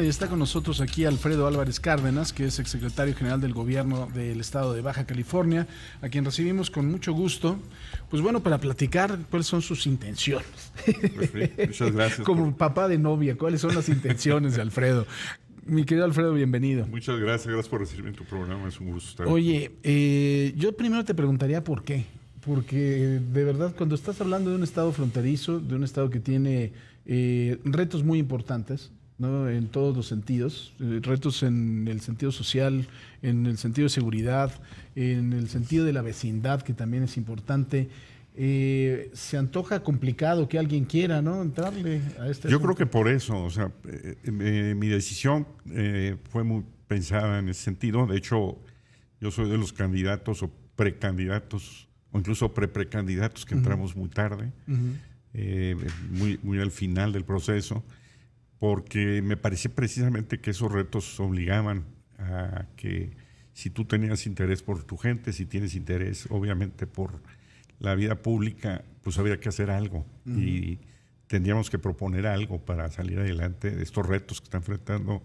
Y está con nosotros aquí Alfredo Álvarez Cárdenas, que es exsecretario general del gobierno del estado de Baja California, a quien recibimos con mucho gusto, pues bueno, para platicar cuáles son sus intenciones. Pues sí, muchas gracias. Como papá de novia, ¿cuáles son las intenciones de Alfredo? Mi querido Alfredo, bienvenido. Muchas gracias por recibirme en tu programa, es un gusto estar aquí. Oye, yo primero te preguntaría por qué. Porque de verdad, cuando estás hablando de un estado fronterizo, de un estado que tiene retos muy importantes, ¿no? En todos los sentidos, retos en el sentido social, en el sentido de seguridad, en el sentido de la vecindad, que también es importante. Se antoja complicado que alguien quiera, ¿no?, entrarle a este Yo asunto. creo que por eso, o sea, mi decisión fue muy pensada en ese sentido. De hecho, yo soy de los candidatos o precandidatos, o incluso precandidatos que entramos muy tarde, muy al final del proceso, porque me parecía precisamente que esos retos obligaban a que si tú tenías interés por tu gente, si tienes interés obviamente por la vida pública, pues había que hacer algo y tendríamos que proponer algo para salir adelante de estos retos que está enfrentando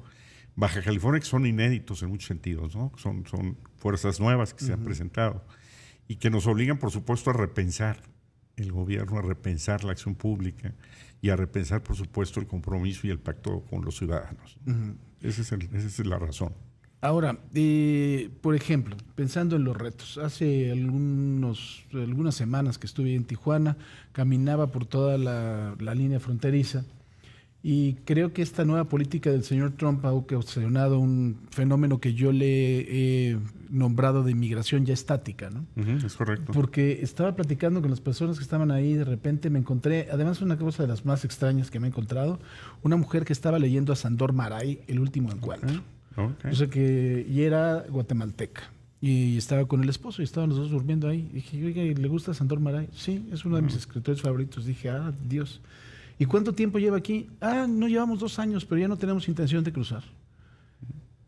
Baja California, que son inéditos en muchos sentidos, ¿no? Son fuerzas nuevas que se han presentado y que nos obligan, por supuesto, a repensar el gobierno, a repensar la acción pública y a repensar, por supuesto, el compromiso y el pacto con los ciudadanos. Esa es la razón. Ahora, por ejemplo, pensando en los retos, hace algunas semanas que estuve en Tijuana, caminaba por toda la línea fronteriza y creo que esta nueva política del señor Trump ha ocasionado un fenómeno que yo le he nombrado de inmigración ya estática, ¿no? Es correcto. Porque estaba platicando con las personas que estaban ahí y de repente me encontré, además una cosa de las más extrañas que me he encontrado, una mujer que estaba leyendo a Sándor Márai, El último encuentro. Okay. O sea y era guatemalteca. Y estaba con el esposo y estaban los dos durmiendo ahí. Y dije, oiga, ¿le gusta Sándor Márai? Sí, es uno de mis escritores favoritos. Dije, Dios. ¿Y cuánto tiempo lleva aquí? No llevamos 2 años, pero ya no tenemos intención de cruzar.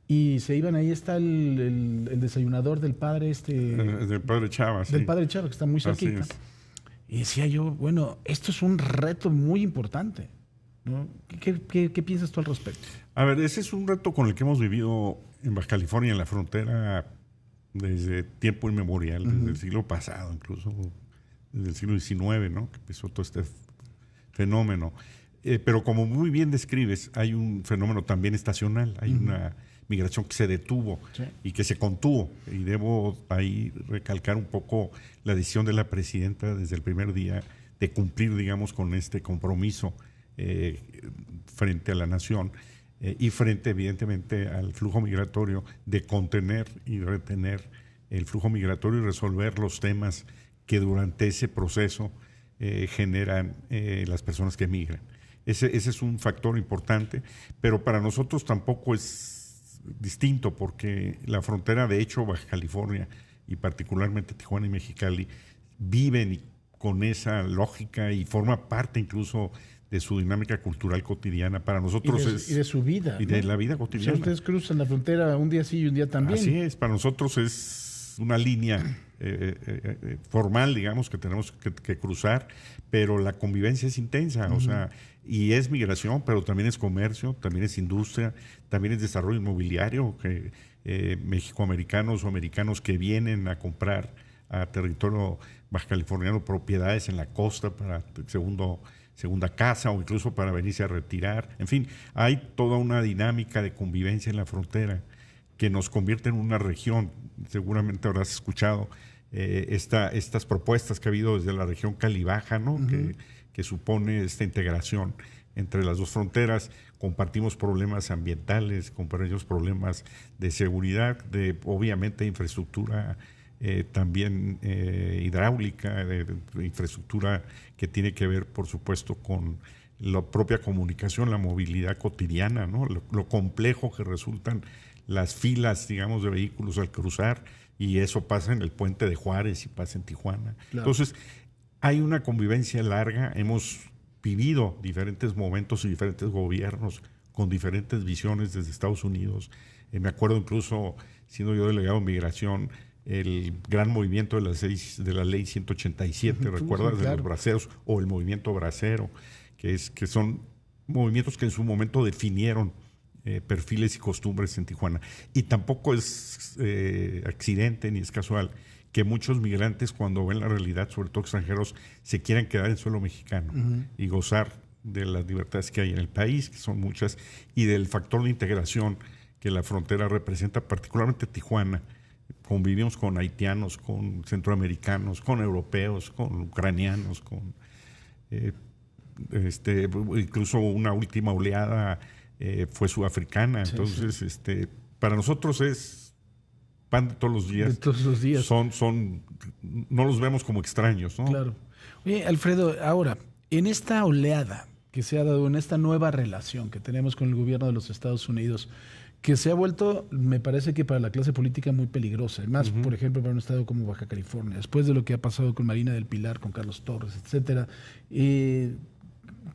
Y se iban, ahí está el desayunador del padre Del padre Chava, sí. Del padre Chava, que está muy cerquita. Así es. Y decía yo, bueno, esto es un reto muy importante, ¿no? ¿Qué piensas tú al respecto? A ver, ese es un reto con el que hemos vivido en Baja California, en la frontera, desde tiempo inmemorial, desde el siglo pasado, incluso desde el siglo XIX, ¿no?, que empezó todo este fenómeno. Pero como muy bien describes, hay un fenómeno también estacional, hay una migración que se detuvo y que se contuvo. Y debo ahí recalcar un poco la decisión de la presidenta desde el primer día de cumplir, digamos, con este compromiso frente a la nación y frente, evidentemente, al flujo migratorio, de contener y retener el flujo migratorio y resolver los temas que durante ese proceso generan las personas que emigran. Ese es un factor importante, pero para nosotros tampoco es distinto, porque la frontera, de hecho, Baja California y particularmente Tijuana y Mexicali viven con esa lógica y forma parte incluso de su dinámica cultural cotidiana. Para nosotros y de su vida. Y de la vida cotidiana. Si ustedes cruzan la frontera un día sí y un día también. Así es, para nosotros es una línea formal, digamos, que tenemos que cruzar, pero la convivencia es intensa, o sea, y es migración, pero también es comercio, también es industria, también es desarrollo inmobiliario, que mexicoamericanos o americanos que vienen a comprar a territorio baja californiano propiedades en la costa para segunda casa o incluso para venirse a retirar. En fin, hay toda una dinámica de convivencia en la frontera que nos convierte en una región. Seguramente habrás escuchado estas propuestas que ha habido desde la región Cali-Baja, ¿no? Que supone esta integración entre las dos fronteras. Compartimos problemas ambientales, compartimos problemas de seguridad, obviamente infraestructura también hidráulica, de infraestructura que tiene que ver, por supuesto, con la propia comunicación, la movilidad cotidiana, ¿no? Lo complejo que resultan las filas, digamos, de vehículos al cruzar, y eso pasa en el puente de Juárez y pasa en Tijuana. Claro. Entonces, hay una convivencia larga, hemos vivido diferentes momentos y diferentes gobiernos con diferentes visiones desde Estados Unidos. Me acuerdo incluso, siendo yo delegado de migración, el gran movimiento de la ley 187, ¿recuerdas? Claro. De los braceros, o el movimiento bracero, que son movimientos que en su momento definieron perfiles y costumbres en Tijuana. Y tampoco es accidente ni es casual que muchos migrantes, cuando ven la realidad, sobre todo extranjeros, se quieran quedar en suelo mexicano y gozar de las libertades que hay en el país, que son muchas, y del factor de integración que la frontera representa, particularmente Tijuana. Convivimos con haitianos, con centroamericanos, con europeos, con ucranianos, con incluso una última oleada fue sudafricana. Entonces, sí. Para nosotros es pan de todos los días. De todos los días. No los vemos como extraños, ¿no? Claro. Oye, Alfredo, ahora, en esta oleada que se ha dado, en esta nueva relación que tenemos con el gobierno de los Estados Unidos, que se ha vuelto, me parece que para la clase política muy peligrosa, más, por ejemplo, para un estado como Baja California, después de lo que ha pasado con Marina del Pilar, con Carlos Torres, etcétera.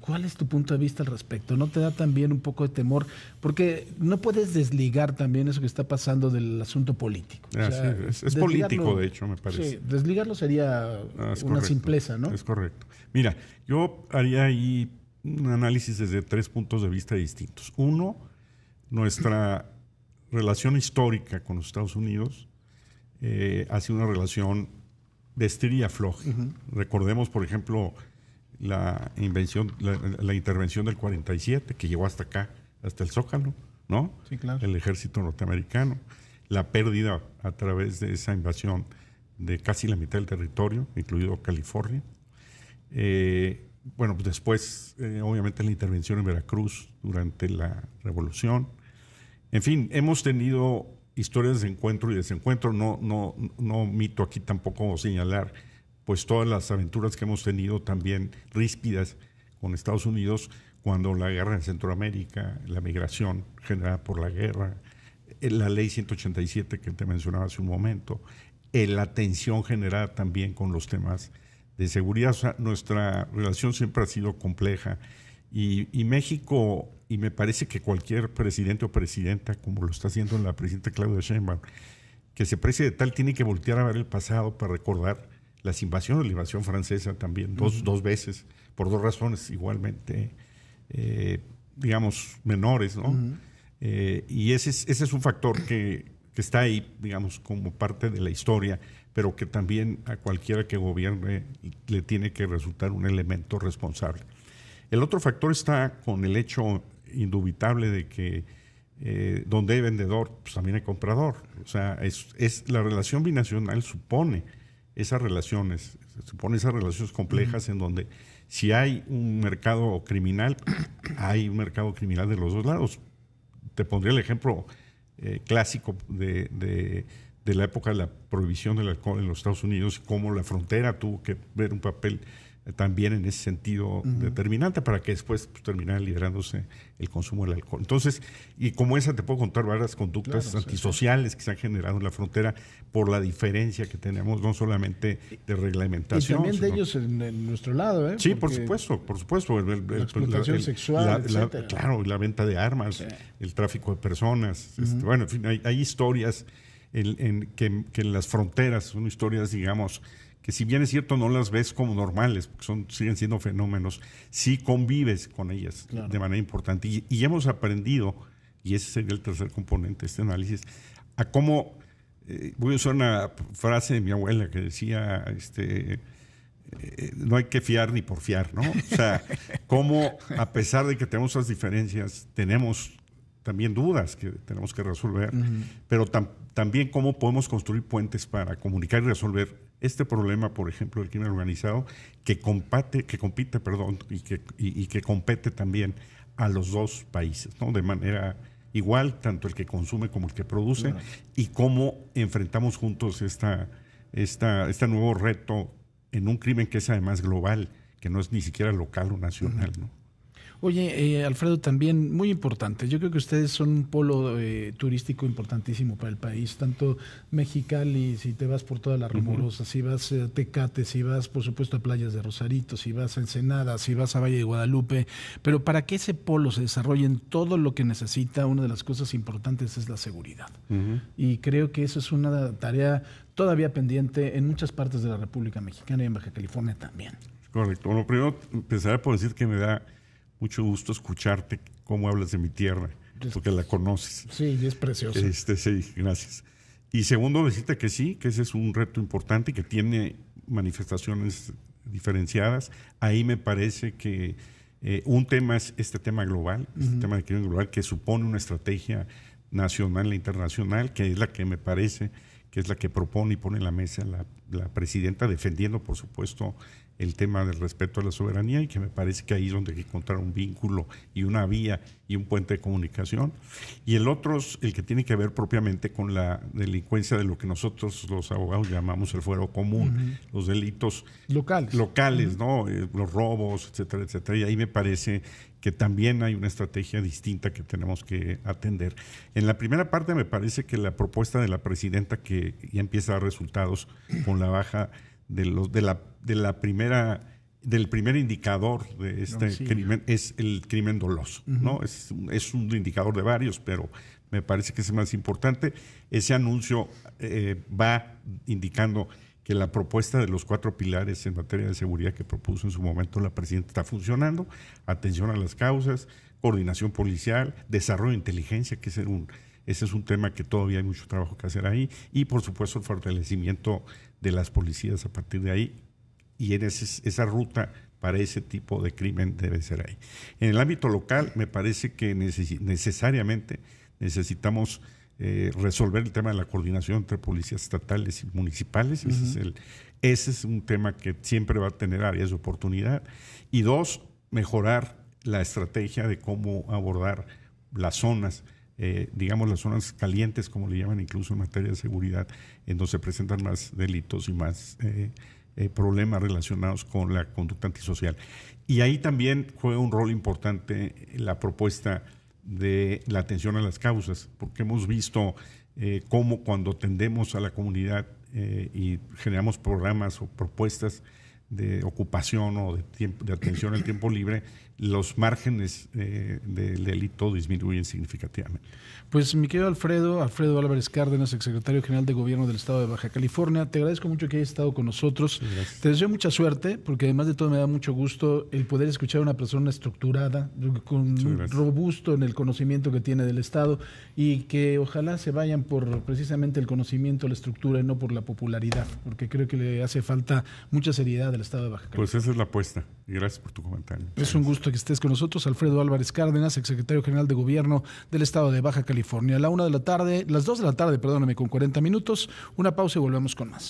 ¿Cuál es tu punto de vista al respecto? ¿No te da también un poco de temor? Porque no puedes desligar también eso que está pasando del asunto político. O sea, sí, es político, de hecho, me parece. Sí, desligarlo sería una simpleza, ¿no? Es correcto. Mira, yo haría ahí un análisis desde 3 puntos de vista distintos. Uno, nuestra relación histórica con los Estados Unidos ha sido una relación de estira y afloje. Recordemos, por ejemplo, la intervención del 47, que llegó hasta acá, hasta el Zócalo, ¿no? Sí, claro. El ejército norteamericano, la pérdida a través de esa invasión de casi la mitad del territorio, incluido California. Pues después, obviamente, la intervención en Veracruz durante la Revolución. En fin, hemos tenido historias de encuentro y desencuentro. No omito aquí tampoco señalar pues todas las aventuras que hemos tenido también ríspidas con Estados Unidos, cuando la guerra en Centroamérica, la migración generada por la guerra, la ley 187 que te mencionaba hace un momento, la tensión generada también con los temas de seguridad. O sea, nuestra relación siempre ha sido compleja y México, y me parece que cualquier presidente o presidenta, como lo está haciendo la presidenta Claudia Sheinbaum, que se precie de tal, tiene que voltear a ver el pasado para recordar las invasiones, la invasión francesa también, dos veces, por 2 razones igualmente, digamos, menores, ¿no? Y ese es un factor que está ahí, digamos, como parte de la historia, pero que también a cualquiera que gobierne le tiene que resultar un elemento responsable. El otro factor está con el hecho indubitable de que donde hay vendedor, pues también hay comprador. O sea, la relación binacional supone esas relaciones complejas en donde si hay un mercado criminal, hay un mercado criminal de los dos lados. Te pondría el ejemplo clásico de la época de la prohibición del alcohol en los Estados Unidos y cómo la frontera tuvo que ver un papel también en ese sentido determinante para que después pues, terminara liberándose el consumo del alcohol. Entonces, y como esa te puedo contar varias conductas antisociales que se han generado en la frontera por la diferencia que tenemos, no solamente de reglamentación. Y también de ellos en nuestro lado, ¿eh? Sí, por supuesto. La explotación sexual, etcétera. Claro, la venta de armas, el tráfico de personas. Bueno, en fin, hay historias que en las fronteras son historias, digamos, que si bien es cierto no las ves como normales, porque siguen siendo fenómenos, sí convives con ellas de manera importante. Y hemos aprendido, y ese sería el tercer componente de este análisis, a cómo, voy a usar una frase de mi abuela que decía, no hay que fiar ni por fiar, ¿no? O sea, cómo a pesar de que tenemos esas diferencias, tenemos también dudas que tenemos que resolver, pero también cómo podemos construir puentes para comunicar y resolver este problema, por ejemplo, del crimen organizado, que compite y que compete también a los dos países, ¿no? De manera igual, tanto el que consume como el que produce, y cómo enfrentamos juntos este nuevo reto en un crimen que es además global, que no es ni siquiera local o nacional, ¿no? Oye, Alfredo, también muy importante. Yo creo que ustedes son un polo turístico importantísimo para el país, tanto Mexicali, si te vas por toda la Rumorosa, si vas a Tecate, si vas, por supuesto, a Playas de Rosarito, si vas a Ensenada, si vas a Valle de Guadalupe. Pero para que ese polo se desarrolle en todo lo que necesita, una de las cosas importantes es la seguridad. Y creo que eso es una tarea todavía pendiente en muchas partes de la República Mexicana y en Baja California también. Correcto. Bueno, primero empezaré por decir que me da mucho gusto escucharte cómo hablas de mi tierra. porque la conoces. Sí, es preciosa. Sí, gracias. Y segundo, decirte que sí, que ese es un reto importante y que tiene manifestaciones diferenciadas. Ahí me parece que un tema es este tema global, este tema de crimen global, que supone una estrategia nacional e internacional, que es la que me parece que es la que propone y pone en la mesa la presidenta, defendiendo, por supuesto, el tema del respeto a la soberanía, y que me parece que ahí es donde hay que encontrar un vínculo y una vía y un puente de comunicación. Y el otro es el que tiene que ver propiamente con la delincuencia de lo que nosotros los abogados llamamos el fuero común, los delitos locales, ¿no? Los robos, etcétera, etcétera. Y ahí me parece que también hay una estrategia distinta que tenemos que atender. En la primera parte me parece que la propuesta de la presidenta, que ya empieza a dar resultados con la baja del primer indicador de este crimen, es el crimen doloso, ¿no? Es un indicador de varios, pero me parece que es el más importante. Ese anuncio va indicando que la propuesta de los 4 pilares en materia de seguridad que propuso en su momento la presidenta está funcionando: atención a las causas, coordinación policial, desarrollo de inteligencia, que ese es un tema que todavía hay mucho trabajo que hacer ahí, y por supuesto el fortalecimiento de las policías a partir de ahí, y en esa ruta para ese tipo de crimen debe ser ahí. En el ámbito local me parece que necesariamente necesitamos resolver el tema de la coordinación entre policías estatales y municipales. Ese es un tema que siempre va a tener áreas de oportunidad. Y 2, mejorar la estrategia de cómo abordar las zonas, digamos las zonas calientes, como le llaman incluso en materia de seguridad, en donde se presentan más delitos y más problemas relacionados con la conducta antisocial. Y ahí también juega un rol importante la propuesta de la atención a las causas, porque hemos visto cómo cuando tendemos a la comunidad y generamos programas o propuestas de ocupación o de atención al tiempo libre, los márgenes del delito disminuyen significativamente. Pues mi querido Alfredo Álvarez Cárdenas, exsecretario general de Gobierno del Estado de Baja California, te agradezco mucho que hayas estado con nosotros. Gracias. Te deseo mucha suerte, porque además de todo me da mucho gusto el poder escuchar a una persona estructurada, robusto en el conocimiento que tiene del Estado, y que ojalá se vayan por precisamente el conocimiento, la estructura, y no por la popularidad, porque creo que le hace falta mucha seriedad al Estado de Baja California. Pues esa es la apuesta, y gracias por tu comentario. Es un gusto que estés con nosotros, Alfredo Álvarez Cárdenas, exsecretario general de Gobierno del Estado de Baja California. A las 2 de la tarde, perdóname, con 40 minutos, una pausa y volvemos con más.